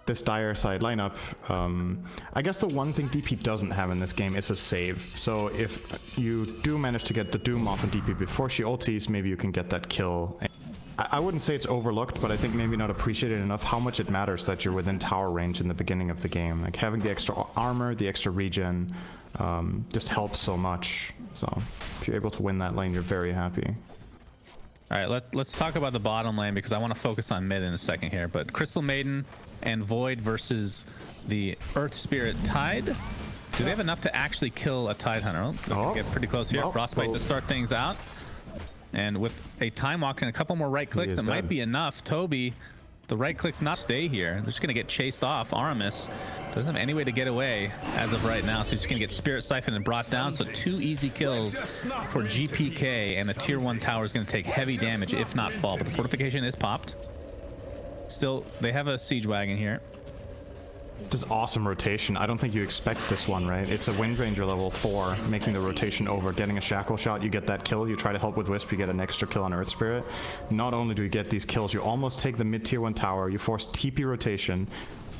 This dire side lineup, I guess the one thing DP doesn't have in this game is a save. So if you do manage to get the Doom off of DP before she ulties, maybe you can get that kill. I wouldn't say it's overlooked, but I think maybe not appreciated enough how much it matters that you're within tower range in the beginning of the game. Like having the extra armor, the extra regen, just helps so much. So if you're able to win that lane, you're very happy. All right, let's talk about the bottom lane because I want to focus on mid in a second here. But Crystal Maiden and Void versus the Earth Spirit Tide. Do they have enough to actually kill a Tide Hunter? Oh, get pretty close here. Frostbite to start things out. And with a time walk and a couple more right clicks, it might be enough. Tobi, the right clicks not stay here. They're just going to get chased off. Aramis doesn't have any way to get away as of right now, so he's just going to get Spirit Siphoned and brought down. So 2 easy kills for GPK, and the tier 1 tower is going to take heavy damage, if not fall. But the fortification is popped. Still, they have a siege wagon here. This is awesome rotation. I don't think you expect this one, right? It's a Wind Ranger level 4, making the rotation over, getting a shackle shot, you get that kill, you try to help with Wisp, you get an extra kill on Earth Spirit. Not only do you get these kills, you almost take the mid tier 1 tower, you force TP rotation.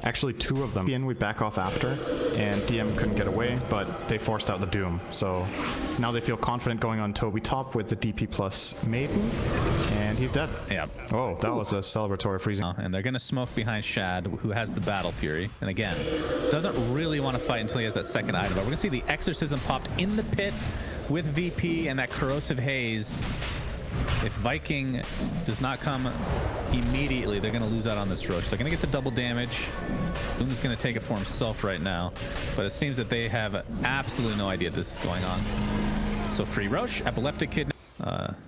Actually 2 of them. We back off after, and DM couldn't get away, but they forced out the Doom. So now they feel confident going on Tobi top with the DP plus Maiden, and he's dead. Yeah. Oh, that was a celebratory freezing. And they're going to smoke behind Shad, who has the Battle Fury. And again, doesn't really want to fight until he has that second item. But we're going to see the Exorcism popped in the pit with VP and that Corrosive Haze. If Viking does not come immediately, they're going to lose out on this Roche. They're going to get the double damage. Boom is going to take it for himself right now. But it seems that they have absolutely no idea this is going on. So free Roche, Epileptic Kid.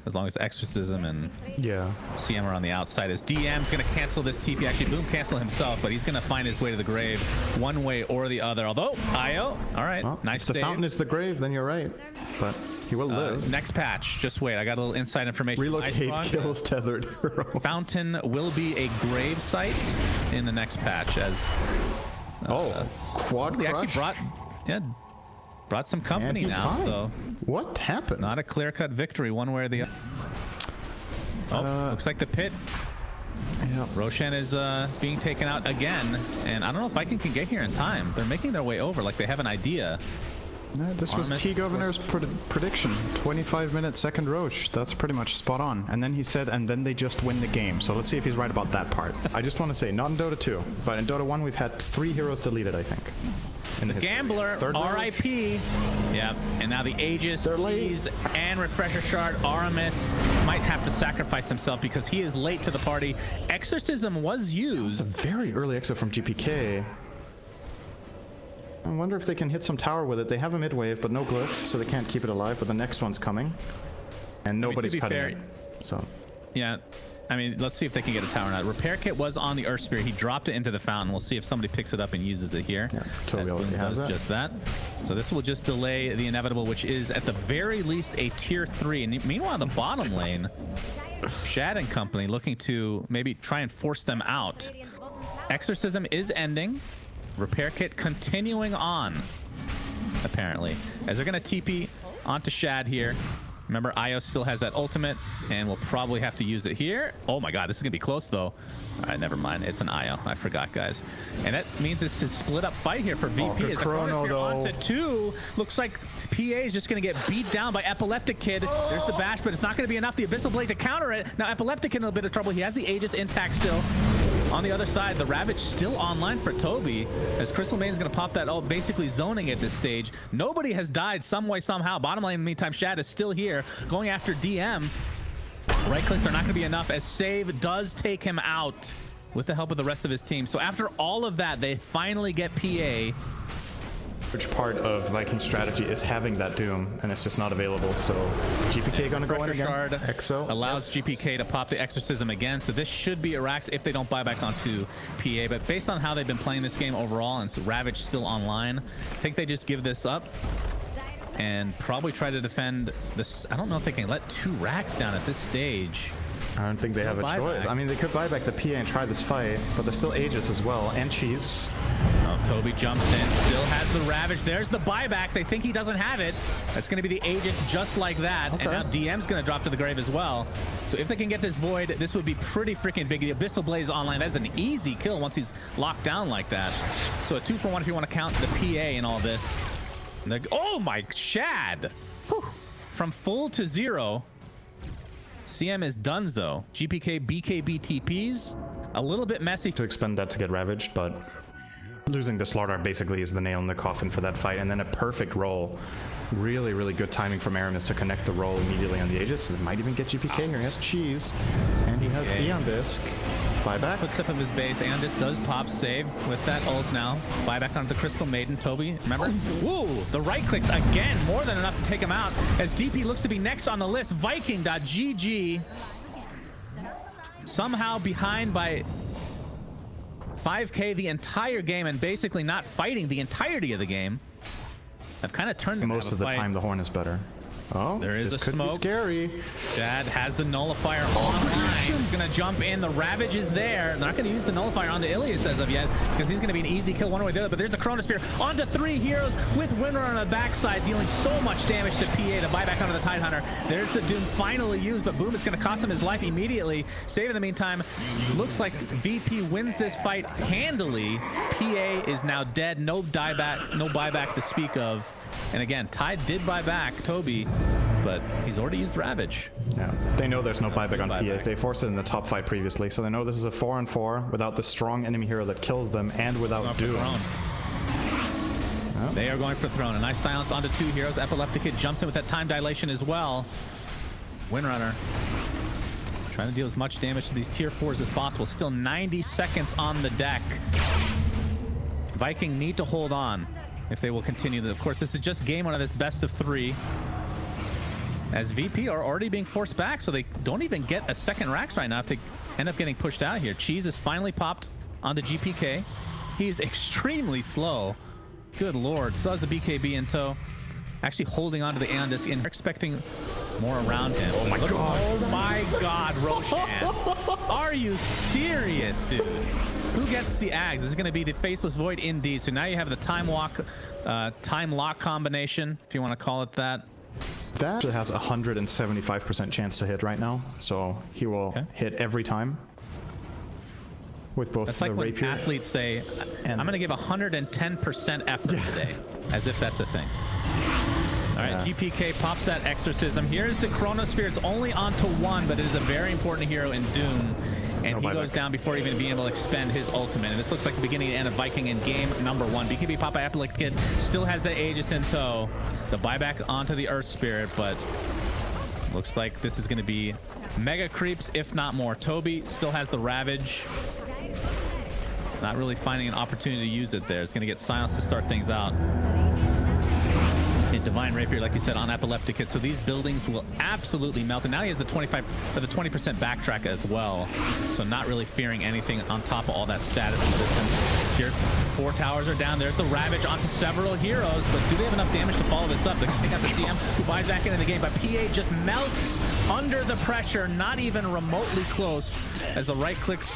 As long as Exorcism and CM are on the outside, as DM's going to cancel this TP. Actually, Boom cancel himself, but he's going to find his way to the grave one way or the other. Although, IO, all right, well, nice if the fountain is the grave, then you're right. But he will live. Next patch, just wait. I got a little inside information. Relocate kills tethered hero. Fountain will be a grave site in the next patch. As quad crush. Actually brought some company now. Fine. So what happened? Not a clear-cut victory, one way or the other. Oh, looks like the pit. Yeah. Roshan is being taken out again, and I don't know if Viking can get here in time. They're making their way over, like they have an idea. This was T-Governor's prediction. 25-minute second Roche. That's pretty much spot on. And then he said, and then they just win the game. So let's see if he's right about that part. I just want to say, not in Dota 2, but in Dota 1, we've had 3 heroes deleted, I think. The Gambler, RIP. Yep, and now the Aegis, Keys, and Refresher Shard. Aramis might have to sacrifice himself because he is late to the party. Exorcism was used. It's a very early exo from GPK. I wonder if they can hit some tower with it. They have a mid wave, but no glyph, so they can't keep it alive. But the next one's coming, and nobody's cutting it. So, yeah, I mean, let's see if they can get a tower now. Repair kit was on the Earth Spear. He dropped it into the fountain. We'll see if somebody picks it up and uses it here. Yeah, totally has that. Just that. So this will just delay the inevitable, which is at the very least a tier 3. And meanwhile, the bottom lane, Shad and company looking to maybe try and force them out. Exorcism is ending. Repair kit continuing on, apparently, as they're going to TP onto Shad here. Remember, Io still has that ultimate, and we'll probably have to use it here. Oh my god, this is going to be close, though. All right, never mind. It's an Io. I forgot, guys. And that means it's a split-up fight here for VP. Chrono, though. Onto 2. Looks like PA is just going to get beat down by Epileptic Kid. There's the bash, but it's not going to be enough. The Abyssal Blade to counter it. Now, Epileptic Kid in a bit of trouble. He has the Aegis intact still. On the other side, the Ravage still online for Tobi, as Crystal Maiden's going to pop that ult, basically zoning at this stage. Nobody has died some way, somehow. Bottom lane, in the meantime, Shad is still here, going after DM. Right clicks are not going to be enough, as Save does take him out with the help of the rest of his team. So after all of that, they finally get PA. Which part of Viking strategy is having that Doom, and it's just not available, so GPK gonna go in again. Shard Exo allows GPK to pop the Exorcism again, so this should be a Rax if they don't buy back onto PA, but based on how they've been playing this game overall, and so Ravage still online, I think they just give this up and probably try to defend this. I don't know if they can let 2 Rax down at this stage. I don't think they have a choice. I mean, they could buy back the PA and try this fight, but there's still Aegis as well, and Cheese. Oh, Tobi jumps in, still has the Ravage. There's the buyback. They think he doesn't have it. That's going to be the Aegis just like that. Okay. And now DM's going to drop to the grave as well. So if they can get this Void, this would be pretty freaking big. The Abyssal Blaze online, that's an easy kill once he's locked down like that. So a 2-for-1 if you want to count the PA in all this. Oh my, Shad! Whew. From full to 0. CM is donezo. GPK, BKB TPs. A little bit messy. To expend that to get Ravaged, but losing the Slaughter basically is the nail in the coffin for that fight. And then a perfect roll. Really, really good timing from Aramis to connect the roll immediately on the Aegis. It might even get GPK here. He has Cheese. And he has Eon Disc. Buyback. Puts up of his base. Eon Disc does pop save with that ult now. Buyback onto the Crystal Maiden. Tobi, remember? Woo! The right clicks again. More than enough to take him out. As DP looks to be next on the list. Viking.gg. Somehow behind by 5K the entire game and basically not fighting the entirety of the game. I've kind of turned most of the time the Horn is better. Oh, there is this a could smoke. Be scary. Shad has the Nullifier online. He's gonna jump in. The Ravage is there. They're not gonna use the Nullifier onto illias as of yet because he's gonna be an easy kill one way or the other. But there's a Chronosphere onto 3 heroes with Winter on the backside, dealing so much damage to PA to buy back onto the Tidehunter. There's the Doom finally used, but Boom is gonna cost him his life immediately. Save in the meantime. Looks like VP wins this fight handily. PA is now dead. No buyback to speak of. And again, Tide did buy back Tobi, but he's already used Ravage. Yeah, they know there's no buyback on PA. They forced it in the top fight previously, so they know this is a 4-on-4 without the strong enemy hero that kills them and without Doom. Oh. They are going for Throne. A nice silence onto 2 heroes. Epileptic Kid jumps in with that time dilation as well. Windrunner trying to deal as much damage to these tier 4s as possible. Still 90 seconds on the deck. Viking need to hold on if they will continue. Of course, this is just game 1 of this best of 3. As VP are already being forced back, so they don't even get a second Rax right now if they end up getting pushed out here. Cheese is finally popped onto GPK. He's extremely slow. Good lord. Still has the BKB in tow. Actually holding onto the Aeon Disc and expecting more around him. Oh my god. Oh my god, Roshan. Are you serious, dude? Who gets the Ags? This is going to be the Faceless Void indeed. So now you have the time lock combination, if you want to call it that. That actually has a 175% chance to hit right now, so he will hit every time with both that's the like when rapier. Athletes say, I'm going to give 110% effort today, as if that's a thing. All right, GPK pops that Exorcism. Here's the Chronosphere. It's only onto 1, but it is a very important hero in Doom. And he goes down before even being able to expend his ultimate. And this looks like the beginning and end of Viking in game number 1. BKB Papa Epileptic Kid still has the Aegis in tow. The buyback onto the Earth Spirit, but looks like this is going to be mega creeps, if not more. Tobi still has the Ravage. Not really finding an opportunity to use it there. It's going to get silenced to start things out. In Divine Rapier, like you said, on Epileptic Kit. So these buildings will absolutely melt. And now he has the 20% backtrack as well. So not really fearing anything on top of all that status resistance. Here, 4 towers are down. There's the Ravage onto several heroes. But do they have enough damage to follow this up? They're picking up the CM who buys back into the game. But PA just melts under the pressure. Not even remotely close. As the right clicks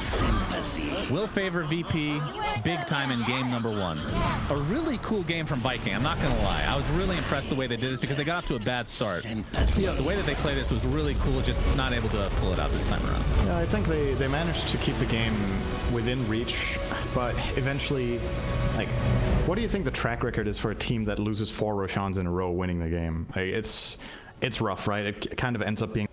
will favor VP big time in game number 1. A really cool game from Viking. I'm not going to lie. I was really impressed the way they did this because they got off to a bad start. Yeah, the way that they play this was really cool, just not able to pull it out this time around. Yeah, I think they managed to keep the game within reach, but eventually, like, what do you think the track record is for a team that loses 4 Roshans in a row winning the game? Like, it's rough, right? It kind of ends up being